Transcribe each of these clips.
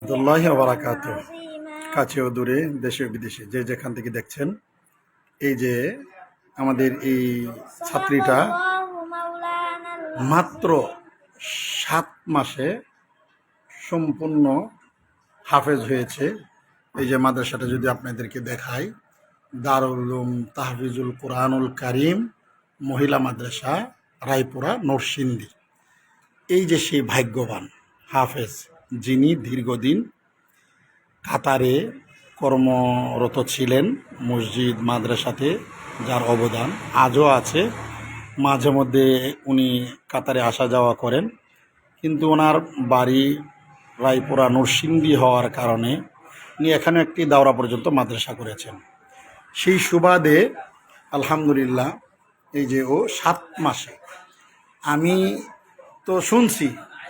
আব্দুল্লাহি ওয়া বারাকাতুহু। কাছে ও দূরে, দেশে ও বিদেশে যে যেখান থেকে দেখছেন, এই যে আমাদের এই ছাত্রীটা মাত্র 7 মাসে সম্পূর্ণ হাফেজ হয়েছে। এই যে মাদ্রাসাটা যদি আপনাদেরকে দেখাই, দারুল উলুম তাহফিজুল কোরআনুল কারিম মহিলা মাদ্রাসা, রায়পুরা, নরসিংদী। এই যে সেই ভাগ্যবান হাফেজ, যিনি দীর্ঘদিন কাতারে কর্মরত ছিলেন, মসজিদ মাদ্রাসাতে যার অবদান আজও আছে। মাঝে মধ্যে উনি কাতারে আসা যাওয়া করেন, কিন্তু ওনার বাড়ি রায়পুরা নরসিংদী হওয়ার কারণে উনি এখানে একটি দাওরা পর্যন্ত মাদ্রাসা করেছেন। সেই সুবাদে আলহামদুলিল্লাহ, এই যে ও 7 মাসে, আমি তো শুনছি,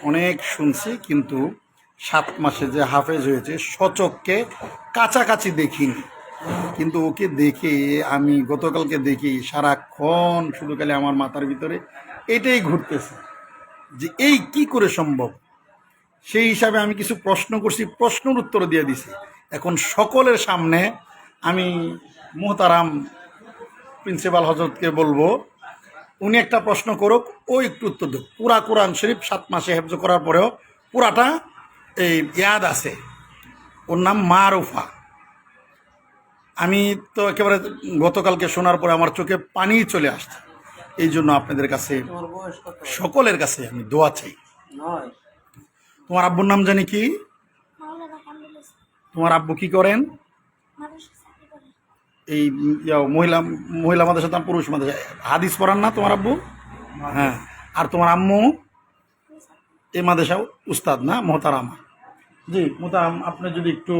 অনেক শুনছি, কিন্তু 7 মাসে যে হাফেজ হয়েছে সচক্ষে কাছাকাছি দেখিনি। কিন্তু ওকে দেখে, আমি গতকালকে দেখি, সারাক্ষণ শুধু খালি আমার মাথার ভিতরে এটাই ঘুরতেছে যে এই কি করে সম্ভব। সেই হিসাবে আমি কিছু প্রশ্ন করছি, প্রশ্নের উত্তর দিয়ে দিছি। এখন সকলের সামনে আমি মোহতারাম প্রিন্সিপাল হজরতকে বলবো, উনি একটা প্রশ্ন করুক, ও একটু উত্তর দেব। পুরা কোরআন শরীফ 7 মাসে হেফজ করার পরেও পুরাটা এই ইয়াদ আছে। ওর নাম মারুফা। আমি তো একেবারে গতকালকে শোনার পরে আমার চোখে পানি চলে আসছে। এই জন্য আপনাদের কাছে, সকলের কাছে আমি দোয়া চাই। তোমার আব্বুর নাম জানি কি? তোমার আব্বু কি করেন? এই মহিলা মহিলা মাদ্রাসা না পুরুষ মাদ্রাসা? হাদিস পড়ান না তোমার আব্বু? হ্যাঁ। আর তোমার আম্মু এই মাদ্রাসা উস্তাদ না, মোহতারাম? জি মোহতারাম, আপনি যদি একটু।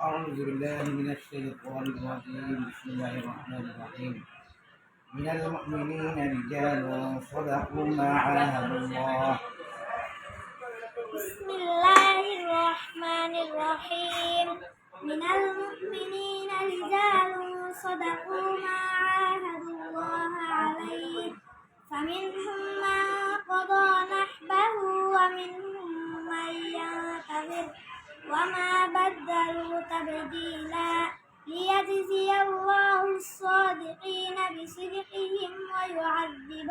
أعوذ بالله من الشيطان الرجيم بسم الله الرحمن الرحيم من المؤمنين رجال صدقوا ما عاهدوا الله بسم الله الرحمن الرحيم من المؤمنين رجال صدقوا ما عاهدوا الله عليه فمنهم من قضى نحبه ومنهم من ينتظر وما بدلوا تبديلا ليجزي الله الصادقين بصدقهم ويعذب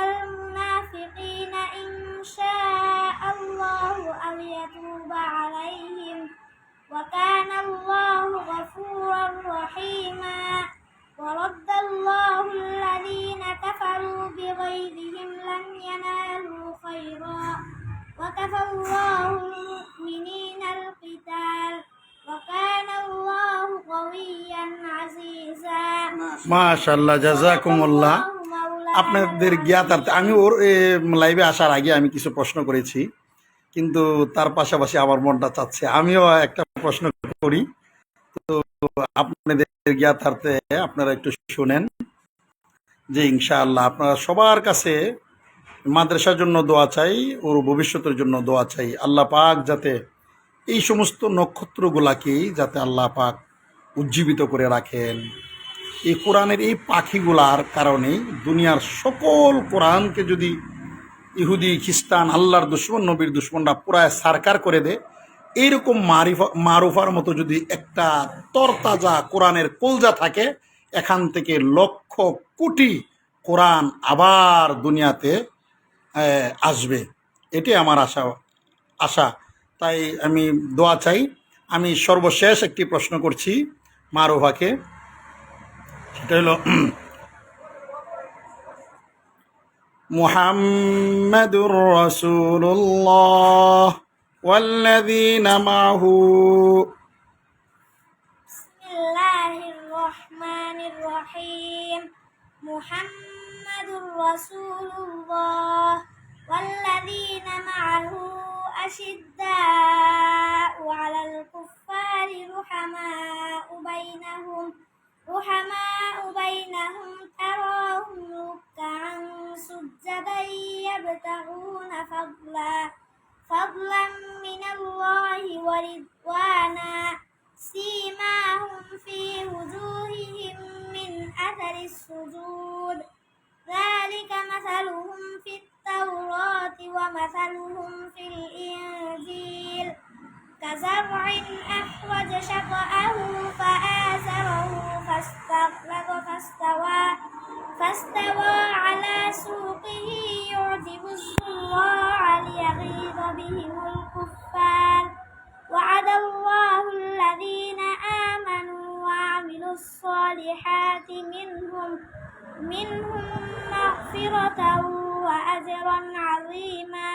المنافقين إن شاء الله أو يتوب عليهم وكان الله غفورا رحيما ورد الله الذين كفروا بغيظهم لم ينالوا خيرا وكفى الله المؤمنين القتال وكان الله قويا عزيزا মাশাআল্লাহ, জাযাকুমুল্লাহ। আপনাদের জ্ঞাতার্থে আমি ওর লাইভে আসার আগে আমি কিছু প্রশ্ন করেছি, কিন্তু তার পাশাপাশি আমার মনটা চাচ্ছে আমিও একটা প্রশ্ন করি। তো আপনাদের জ্ঞাতার্থে আপনারা একটু শুনেন যে ইনশাআল্লাহ আপনারা সবার কাছে মাদ্রাসার জন্য দোয়া চাই, ওর ভবিষ্যতের জন্য দোয়া চাই। আল্লাহ পাক যাতে এই সমস্ত নক্ষত্রগুলাকেই যাতে আল্লাহ পাক উজ্জীবিত করে রাখেন। এই কোরআনের এই পাখিগুলার কারণেই দুনিয়ার সকল কোরআনকে যদি ইহুদি খ্রিস্টান আল্লাহর দুশ্মন নবীর দুশ্মনরা পুরায় সারকার করে দেয়, এইরকম মারুফার মতো যদি একটা তরতাজা কোরআনের কলজা থাকে, এখান থেকে লক্ষ কোটি কোরআন আবার দুনিয়াতে আসবে। এটাই আমার আশা। তাই আমি দোয়া চাই। আমি সর্বশেষ একটি প্রশ্ন করছি মারুফাকে, সেটা হলো মুহাম্মাদুর রাসূলুল্লাহ ওয়াল্লাযীনা মাআহু। بسم الله الرحمن الرحيم محمد رسول الله والذين معه أشداء على الكفار رحماء بينهم تراهم ركعا سجدا يبتغون فضلا من الله ورضوانا سيماهم في وجوههم من أثر السجود ذلك مثلهم في التوراة ومثلهم في الإنجيل كزرع أخرج شطأه فآزره فاستوى على سوقه يعجب الزراع ليغيظ بهم الكفار وعد الله الذين آمنوا وعملوا الصالحات منهم مغفرة وأجرا عظيما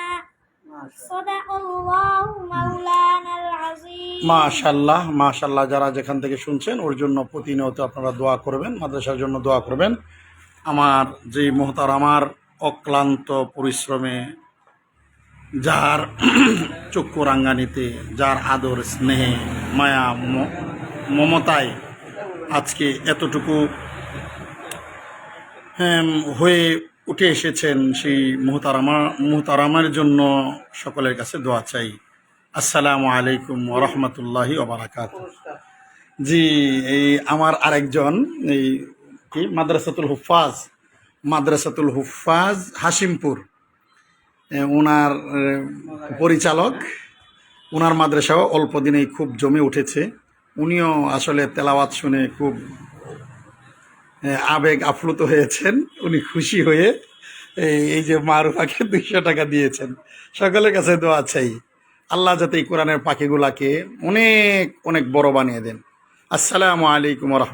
صدق الله مولانا العظيم মাশাআল্লাহ মাশাআল্লাহ। যারা যেখান থেকে শুনছেন ওর জন্য প্রতিনিয়ত আপনারা দোয়া করবেন, মাদ্রাসার জন্য দোয়া করবেন। আমার যে মোহতারামার অক্লান্ত পরিশ্রমে, যার চক্ষু রাঙ্গানিতে, যার আদর স্নেহে মায়া মমতায় আজকে এতটুকু হয়ে উঠে এসেছেন, সেই মোহতারামার জন্য সকলের কাছে দোয়া চাই। আসসালামু আলাইকুম ওয়া রাহমাতুল্লাহি ওয়া বারাকাতুহু। জি, এই আমার আরেকজন এই কি মাদ্রাসাতুল হুফাজ হাশিমপুর, ওনার পরিচালক, ওনার মাদ্রাসাও অল্প দিনেই খুব জমে উঠেছে। উনিও আসলে তেলাওয়াত শুনে খুব আবেগ আপ্লুত হয়েছেন। উনি খুশি হয়ে এই যে মারুফাকে 200 টাকা দিয়েছেন। সকলের কাছে দোয়া চাই, আল্লাহ যাতে এই কোরআনের পাখিগুলাকে অনেক অনেক বড় বানিয়ে দেন। আসসালামু আলাইকুম ওয়া রাহমাতুল্লাহ।